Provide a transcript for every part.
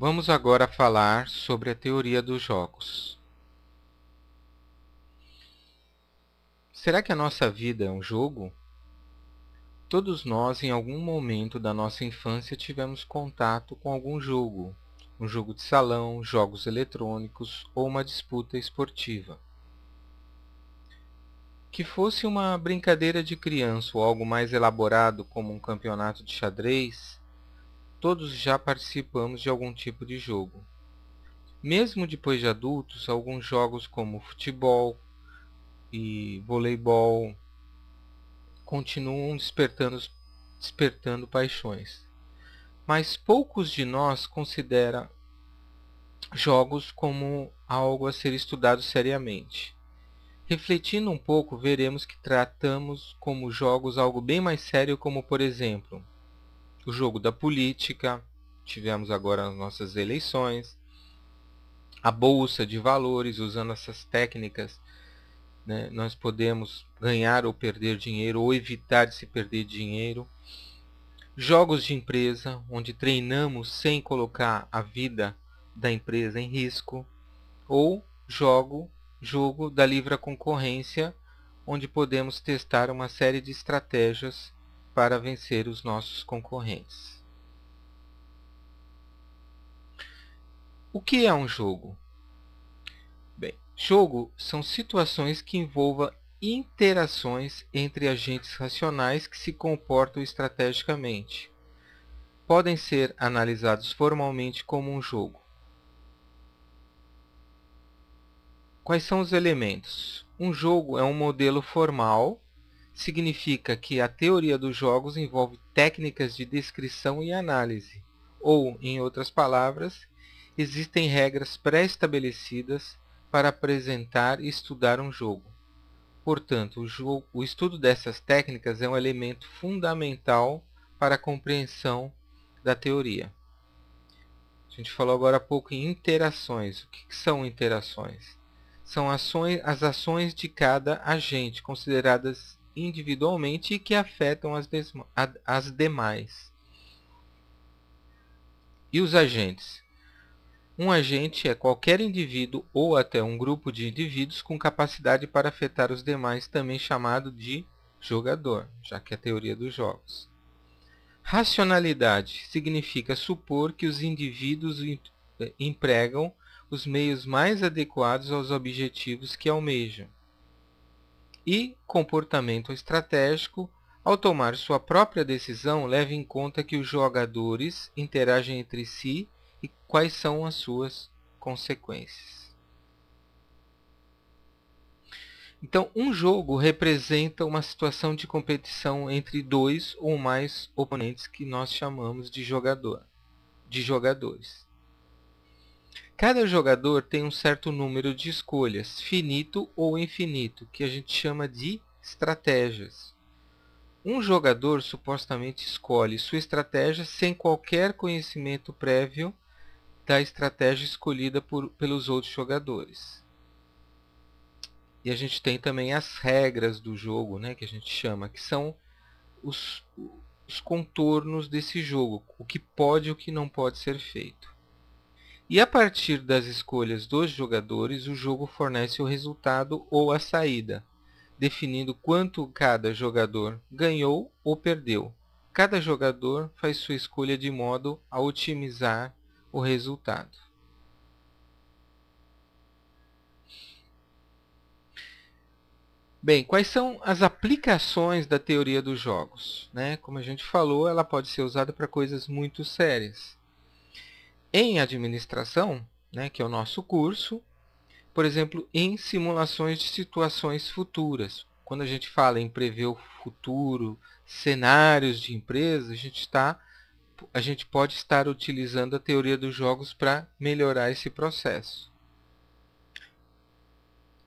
Vamos agora falar sobre a teoria dos jogos. Será que a nossa vida é um jogo? Todos nós, em algum momento da nossa infância, tivemos contato com algum jogo. Um jogo de salão, jogos eletrônicos ou uma disputa esportiva. Que fosse uma brincadeira de criança ou algo mais elaborado como um campeonato de xadrez, todos já participamos de algum tipo de jogo. Mesmo depois de adultos, alguns jogos como futebol e voleibol continuam despertando paixões. Mas poucos de nós consideram jogos como algo a ser estudado seriamente. Refletindo um pouco, veremos que tratamos como jogos algo bem mais sério, como por exemplo, o jogo da política, tivemos agora as nossas eleições, a bolsa de valores, usando essas técnicas, né, nós podemos ganhar ou perder dinheiro, ou evitar de se perder dinheiro. Jogos de empresa, onde treinamos sem colocar a vida da empresa em risco, ou jogo da livre concorrência, onde podemos testar uma série de estratégias para vencer os nossos concorrentes. O que é um jogo? Bem, jogo são situações que envolvam interações entre agentes racionais que se comportam estrategicamente. Podem ser analisados formalmente como um jogo. Quais são os elementos? Um jogo é um modelo formal, significa que a teoria dos jogos envolve técnicas de descrição e análise, ou, em outras palavras, existem regras pré-estabelecidas para apresentar e estudar um jogo. Portanto, o estudo dessas técnicas é um elemento fundamental para a compreensão da teoria. A gente falou agora há pouco em interações. O que são interações? São as ações de cada agente, consideradas individualmente e que afetam as demais. E os agentes? Um agente é qualquer indivíduo ou até um grupo de indivíduos com capacidade para afetar os demais, também chamado de jogador, já que é a teoria dos jogos. Racionalidade significa supor que os indivíduos empregam os meios mais adequados aos objetivos que almejam. E comportamento estratégico, ao tomar sua própria decisão, leva em conta que os jogadores interagem entre si e quais são as suas consequências. Então, um jogo representa uma situação de competição entre dois ou mais oponentes que nós chamamos de jogadores. Cada jogador tem um certo número de escolhas, finito ou infinito, que a gente chama de estratégias. Um jogador supostamente escolhe sua estratégia sem qualquer conhecimento prévio da estratégia escolhida pelos outros jogadores. E a gente tem também as regras do jogo, né, que a gente chama, que são os, os contornos desse jogo, o que pode e o que não pode ser feito. E a partir das escolhas dos jogadores, o jogo fornece o resultado ou a saída, definindo quanto cada jogador ganhou ou perdeu. Cada jogador faz sua escolha de modo a otimizar o resultado. Bem, quais são as aplicações da teoria dos jogos? Como a gente falou, ela pode ser usada para coisas muito sérias. Em administração, que é o nosso curso, por exemplo, em simulações de situações futuras. Quando a gente fala em prever o futuro, cenários de empresa, a gente pode estar utilizando a teoria dos jogos para melhorar esse processo.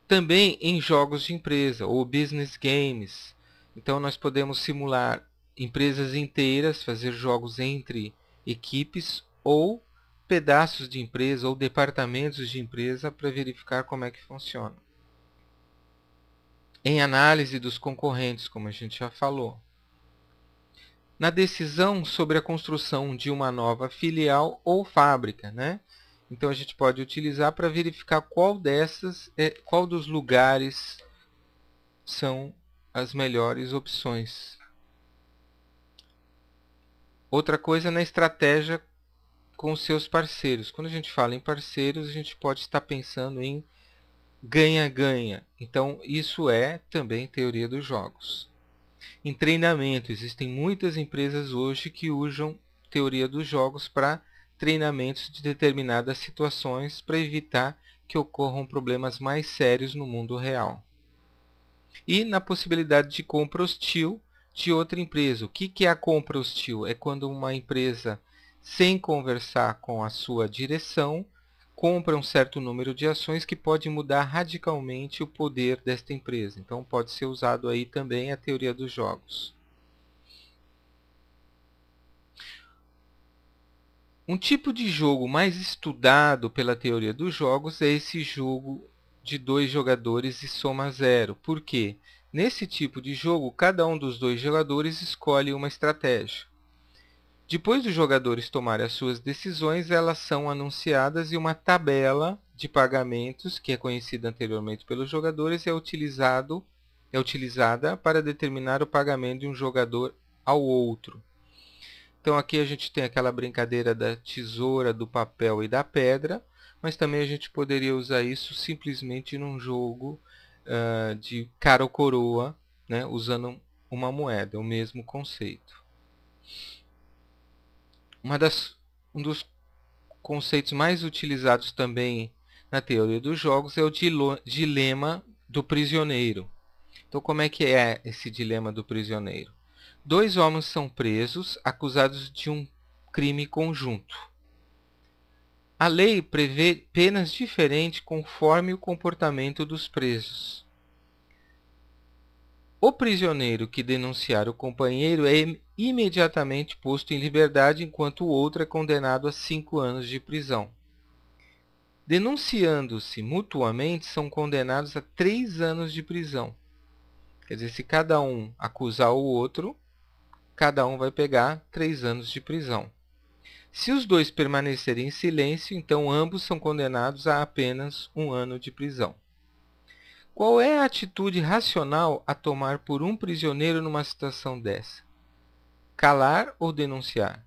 Também em jogos de empresa ou business games. Então nós podemos simular empresas inteiras, fazer jogos entre equipes ou pedaços de empresa ou departamentos de empresa para verificar como é que funciona. Em análise dos concorrentes, como a gente já falou. na decisão sobre a construção de uma nova filial ou fábrica, né? Então a gente pode utilizar para verificar qual dos lugares são as melhores opções. Outra coisa na estratégia com os seus parceiros. Quando a gente fala em parceiros, a gente pode estar pensando em ganha-ganha. Então, isso é também teoria dos jogos. Em treinamento, existem muitas empresas hoje que usam teoria dos jogos para treinamentos de determinadas situações para evitar que ocorram problemas mais sérios no mundo real. E na possibilidade de compra hostil de outra empresa. O que é a compra hostil? É quando uma empresa, sem conversar com a sua direção, compra um certo número de ações que pode mudar radicalmente o poder desta empresa. Então pode ser usado aí também a teoria dos jogos. Um tipo de jogo mais estudado pela teoria dos jogos é esse jogo de 2 jogadores e soma 0. Por quê? Nesse tipo de jogo, cada um dos 2 jogadores escolhe uma estratégia. Depois dos jogadores tomarem as suas decisões, elas são anunciadas e uma tabela de pagamentos, que é conhecida anteriormente pelos jogadores, é utilizada para determinar o pagamento de um jogador ao outro. Então aqui a gente tem aquela brincadeira da tesoura, do papel e da pedra, mas também a gente poderia usar isso simplesmente num jogo de cara ou coroa, né, usando uma moeda, o mesmo conceito. Um dos conceitos mais utilizados também na teoria dos jogos é o dilema do prisioneiro. Então como é que é esse dilema do prisioneiro? 2 homens são presos, acusados de um crime conjunto. A lei prevê penas diferentes conforme o comportamento dos presos. O prisioneiro que denunciar o companheiro é imediatamente posto em liberdade, enquanto o outro é condenado a 5 anos de prisão. Denunciando-se mutuamente, são condenados a 3 anos de prisão. Quer dizer, se cada um acusar o outro, cada um vai pegar 3 anos de prisão. Se os 2 permanecerem em silêncio, então ambos são condenados a apenas 1 ano de prisão. Qual é a atitude racional a tomar por um prisioneiro numa situação dessa? Calar ou denunciar?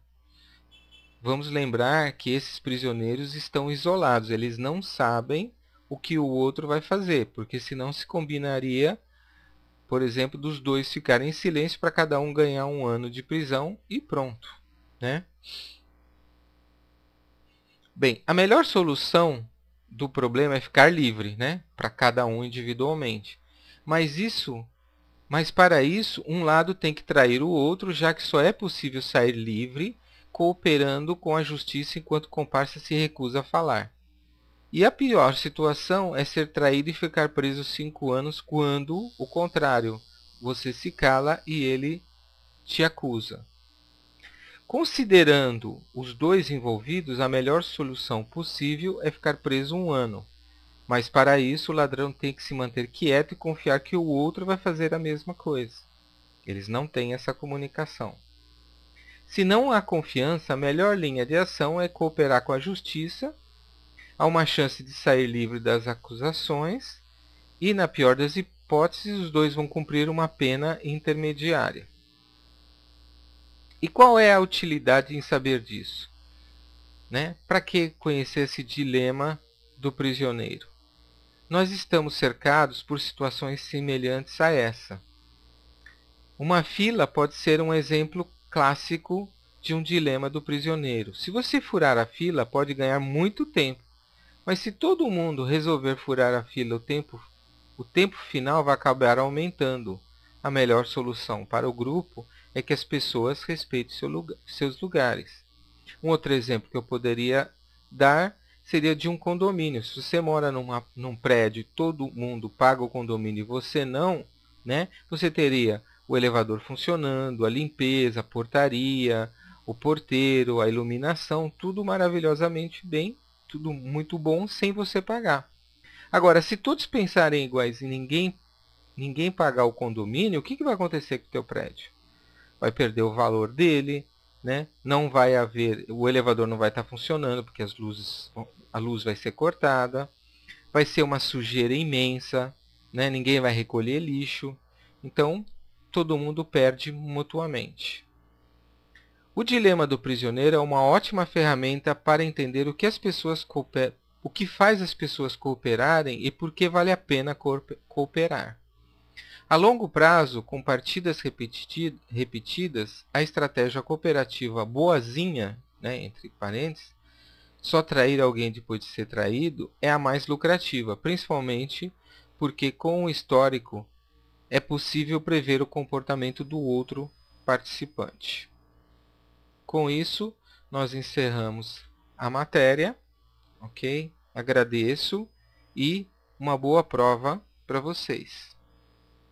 Vamos lembrar que esses prisioneiros estão isolados, eles não sabem o que o outro vai fazer, porque senão se combinaria, por exemplo, dos 2 ficarem em silêncio para cada um ganhar 1 ano de prisão e pronto, né? Bem, a melhor solução do problema é ficar livre, né, para cada um individualmente. Mas para isso, um lado tem que trair o outro, já que só é possível sair livre cooperando com a justiça enquanto o comparsa se recusa a falar. E a pior situação é ser traído e ficar preso 5 anos quando, o contrário, você se cala e ele te acusa. Considerando os 2 envolvidos, a melhor solução possível é ficar preso 1 ano. Mas para isso o ladrão tem que se manter quieto e confiar que o outro vai fazer a mesma coisa. Eles não têm essa comunicação. Se não há confiança, a melhor linha de ação é cooperar com a justiça. Há uma chance de sair livre das acusações e, na pior das hipóteses, os 2 vão cumprir uma pena intermediária. E qual é a utilidade em saber disso? Né? Para que conhecer esse dilema do prisioneiro? Nós estamos cercados por situações semelhantes a essa. Uma fila pode ser um exemplo clássico de um dilema do prisioneiro. Se você furar a fila, pode ganhar muito tempo. Mas se todo mundo resolver furar a fila, o tempo final vai acabar aumentando. A melhor solução para o grupo é que as pessoas respeitem seus lugares. Um outro exemplo que eu poderia dar seria de um condomínio. Se você mora num prédio e todo mundo paga o condomínio e você não, né, você teria o elevador funcionando, a limpeza, a portaria, o porteiro, a iluminação, tudo maravilhosamente bem, tudo muito bom sem você pagar. Agora, se todos pensarem iguais e ninguém pagar o condomínio, o que vai acontecer com o teu prédio? vai perder o valor dele, né? Não vai haver, o elevador não vai estar funcionando porque a luz vai ser cortada, vai ser uma sujeira imensa, né? Ninguém vai recolher lixo, então todo mundo perde mutuamente. O dilema do prisioneiro é uma ótima ferramenta para entender o que faz as pessoas cooperarem e por que vale a pena cooperar. A longo prazo, com partidas repetidas, a estratégia cooperativa boazinha, né, entre parênteses, só trair alguém depois de ser traído, é a mais lucrativa, principalmente porque com o histórico é possível prever o comportamento do outro participante. Com isso, nós encerramos a matéria, ok? Agradeço e uma boa prova para vocês.